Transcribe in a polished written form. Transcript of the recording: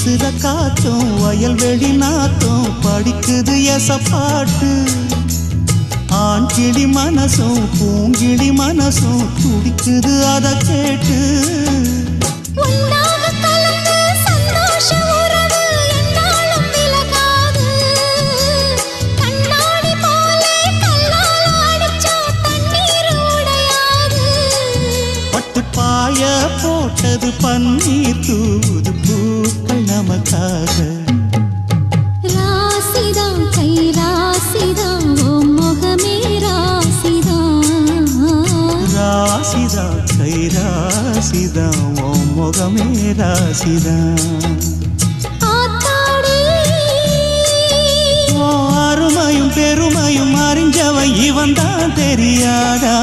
வீசுற காத்தும் வயல்வெளி நாத்தும் படிக்குது எசப்பாட்டு ஆண் கிளி மனசும் பூங்கிளி மனசும் துடிக்குது அத கேட்டு பாய போட்டது பன்னீர் தூது பூக்கள் நமக்காக ராசிதான் கை ராசிதான் ஓ முகமே ராசிதான் ராசிதான் கை ராசிதான் ஓ முகமே ராசிதான் அருமையும் பெருமையும் அறிஞ்சவன் இவன் தான் தெரியாதா